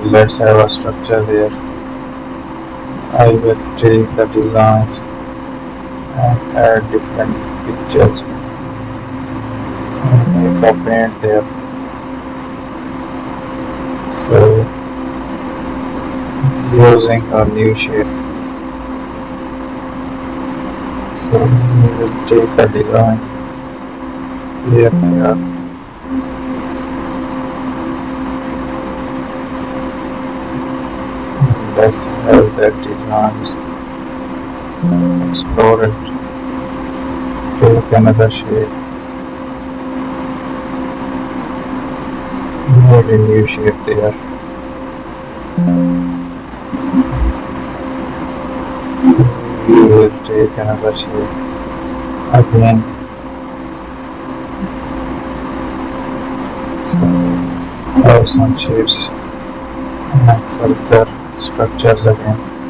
Let's have a structure there. I will take the design and add different pictures and make a paint there. So using a new shape. So we will take a design here we are. Let's have that designs. Explore it. Take another shape. Make a new shape there. We will take another shape again. So have some shapes and further structures again.